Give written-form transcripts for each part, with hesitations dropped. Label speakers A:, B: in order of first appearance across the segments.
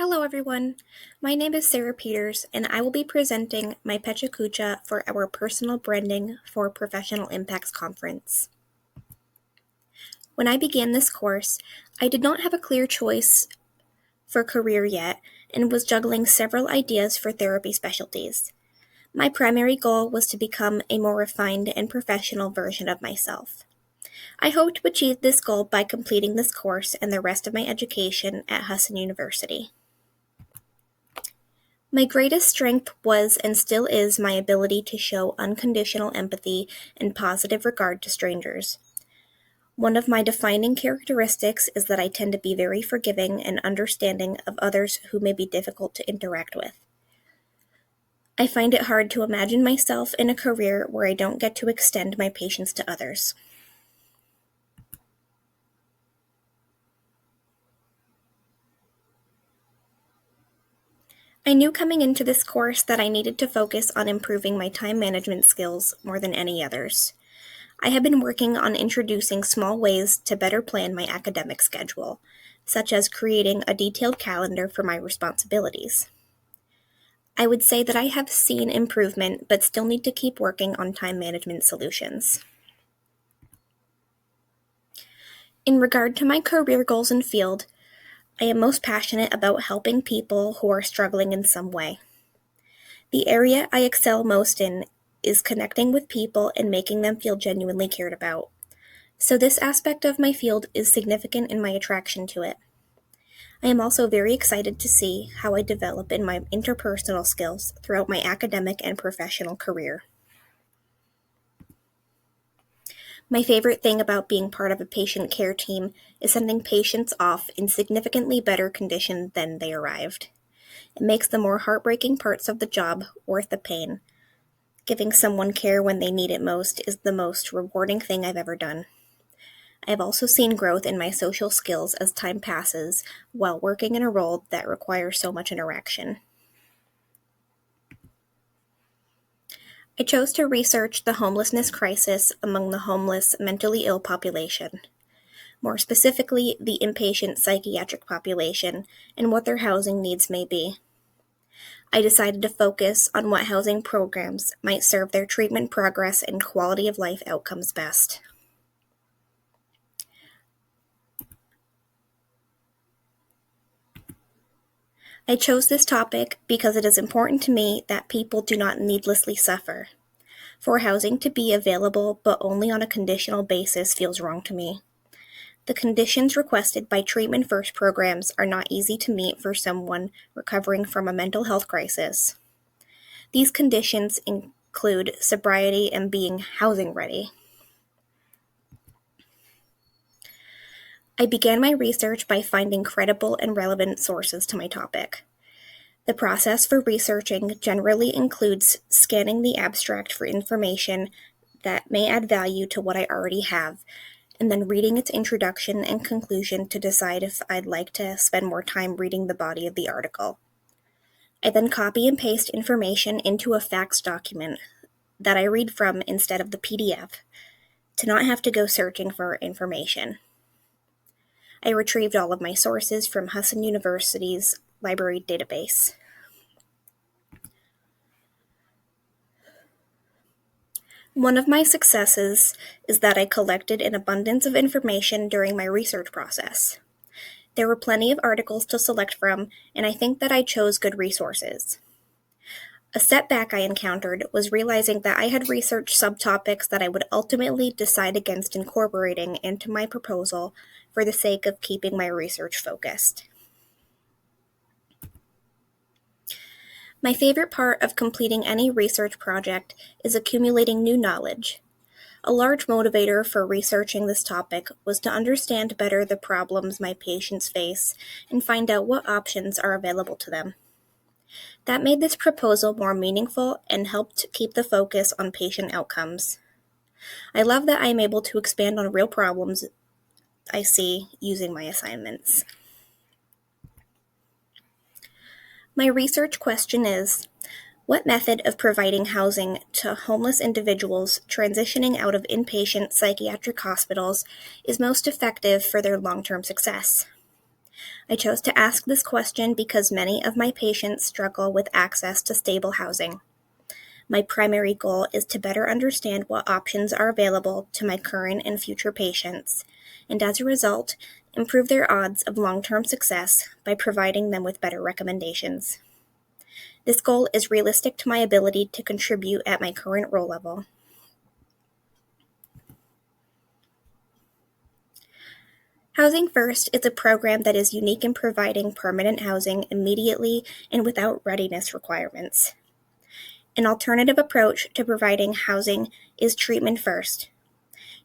A: Hello, everyone. My name is Sarah Peters, and I will be presenting my Pecha Kucha for our Personal Branding for Professional Impacts Conference. When I began this course, I did not have a clear choice for career yet and was juggling several ideas for therapy specialties. My primary goal was to become a more refined and professional version of myself. I hope to achieve this goal by completing this course and the rest of my education at Husson University. My greatest strength was and still is my ability to show unconditional empathy and positive regard to strangers. One of my defining characteristics is that I tend to be very forgiving and understanding of others who may be difficult to interact with. I find it hard to imagine myself in a career where I don't get to extend my patience to others. I knew coming into this course that I needed to focus on improving my time management skills more than any others. I have been working on introducing small ways to better plan my academic schedule, such as creating a detailed calendar for my responsibilities. I would say that I have seen improvement, but still need to keep working on time management solutions. In regard to my career goals and field, I am most passionate about helping people who are struggling in some way. The area I excel most in is connecting with people and making them feel genuinely cared about. So this aspect of my field is significant in my attraction to it. I am also very excited to see how I develop in my interpersonal skills throughout my academic and professional career. My favorite thing about being part of a patient care team is sending patients off in significantly better condition than they arrived. It makes the more heartbreaking parts of the job worth the pain. Giving someone care when they need it most is the most rewarding thing I've ever done. I have also seen growth in my social skills as time passes while working in a role that requires so much interaction. I chose to research the homelessness crisis among the homeless mentally ill population, more specifically the inpatient psychiatric population and what their housing needs may be. I decided to focus on what housing programs might serve their treatment progress and quality of life outcomes best. I chose this topic because it is important to me that people do not needlessly suffer. For housing to be available but only on a conditional basis feels wrong to me. The conditions requested by Treatment First programs are not easy to meet for someone recovering from a mental health crisis. These conditions include sobriety and being housing ready. I began my research by finding credible and relevant sources to my topic. The process for researching generally includes scanning the abstract for information that may add value to what I already have, and then reading its introduction and conclusion to decide if I'd like to spend more time reading the body of the article. I then copy and paste information into a fax document that I read from instead of the PDF to not have to go searching for information. I retrieved all of my sources from Husson University's library database. One of my successes is that I collected an abundance of information during my research process. There were plenty of articles to select from, and I think that I chose good resources. A setback I encountered was realizing that I had researched subtopics that I would ultimately decide against incorporating into my proposal for the sake of keeping my research focused. My favorite part of completing any research project is accumulating new knowledge. A large motivator for researching this topic was to understand better the problems my patients face and find out what options are available to them. That made this proposal more meaningful and helped keep the focus on patient outcomes. I love that I am able to expand on real problems I see using my assignments. My research question is, what method of providing housing to homeless individuals transitioning out of inpatient psychiatric hospitals is most effective for their long-term success? I chose to ask this question because many of my patients struggle with access to stable housing. My primary goal is to better understand what options are available to my current and future patients, and as a result, improve their odds of long-term success by providing them with better recommendations. This goal is realistic to my ability to contribute at my current role level. Housing First is a program that is unique in providing permanent housing immediately and without readiness requirements. An alternative approach to providing housing is Treatment First.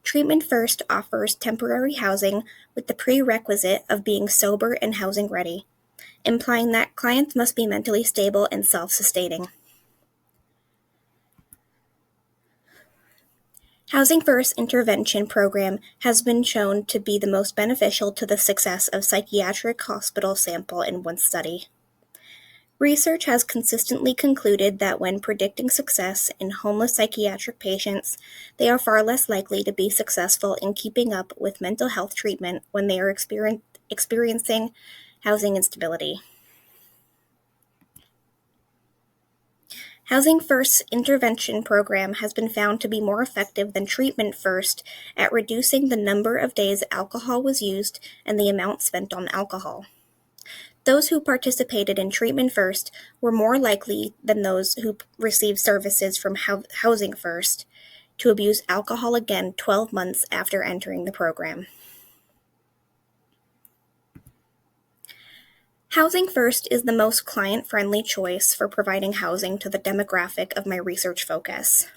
A: Treatment First offers temporary housing with the prerequisite of being sober and housing ready, implying that clients must be mentally stable and self-sustaining. Housing First intervention program has been shown to be the most beneficial to the success of psychiatric hospital sample in one study. Research has consistently concluded that when predicting success in homeless psychiatric patients, they are far less likely to be successful in keeping up with mental health treatment when they are experiencing housing instability. Housing First's intervention program has been found to be more effective than Treatment First at reducing the number of days alcohol was used and the amount spent on alcohol. Those who participated in Treatment First were more likely than those who received services from Housing First to abuse alcohol again 12 months after entering the program. Housing First is the most client-friendly choice for providing housing to the demographic of my research focus.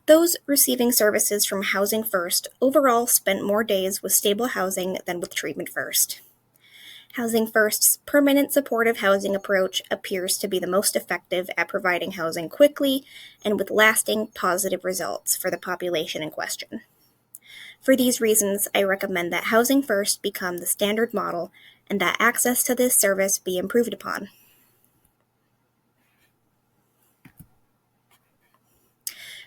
A: Those receiving services from Housing First overall spent more days with stable housing than with Treatment First. Housing First's permanent supportive housing approach appears to be the most effective at providing housing quickly and with lasting positive results for the population in question. For these reasons, I recommend that Housing First become the standard model and that access to this service be improved upon.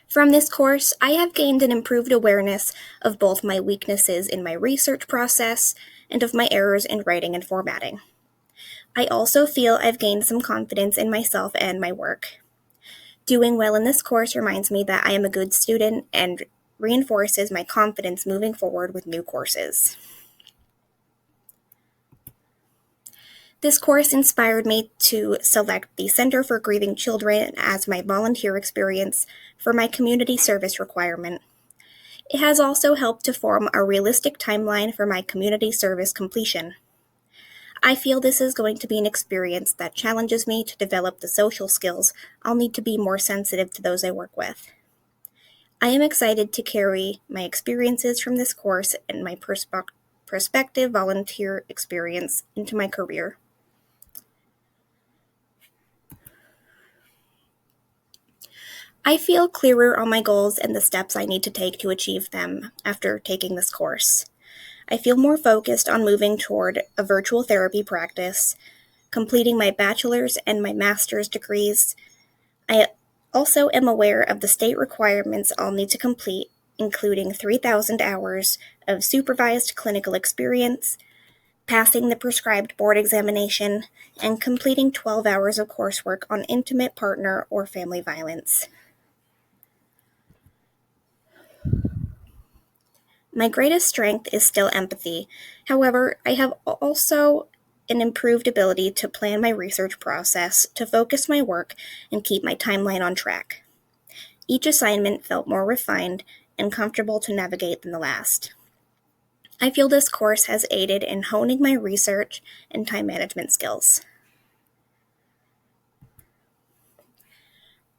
A: From this course, I have gained an improved awareness of both my weaknesses in my research process and of my errors in writing and formatting. I also feel I've gained some confidence in myself and my work. Doing well in this course reminds me that I am a good student and reinforces my confidence moving forward with new courses. This course inspired me to select the Center for Grieving Children as my volunteer experience for my community service requirement. It has also helped to form a realistic timeline for my community service completion. I feel this is going to be an experience that challenges me to develop the social skills I'll need to be more sensitive to those I work with. I am excited to carry my experiences from this course and my prospective volunteer experience into my career. I feel clearer on my goals and the steps I need to take to achieve them after taking this course. I feel more focused on moving toward a virtual therapy practice, completing my bachelor's and my master's degrees. I also am aware of the state requirements I'll need to complete, including 3,000 hours of supervised clinical experience, passing the prescribed board examination, and completing 12 hours of coursework on intimate partner or family violence. My greatest strength is still empathy. However, I have also an improved ability to plan my research process, to focus my work, and keep my timeline on track. Each assignment felt more refined and comfortable to navigate than the last. I feel this course has aided in honing my research and time management skills.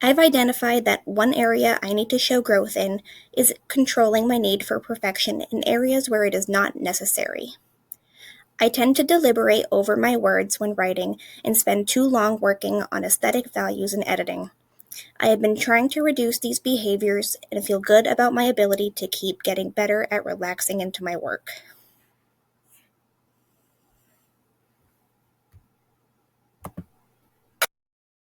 A: I've identified that one area I need to show growth in is controlling my need for perfection in areas where it is not necessary. I tend to deliberate over my words when writing and spend too long working on aesthetic values in editing. I have been trying to reduce these behaviors and feel good about my ability to keep getting better at relaxing into my work.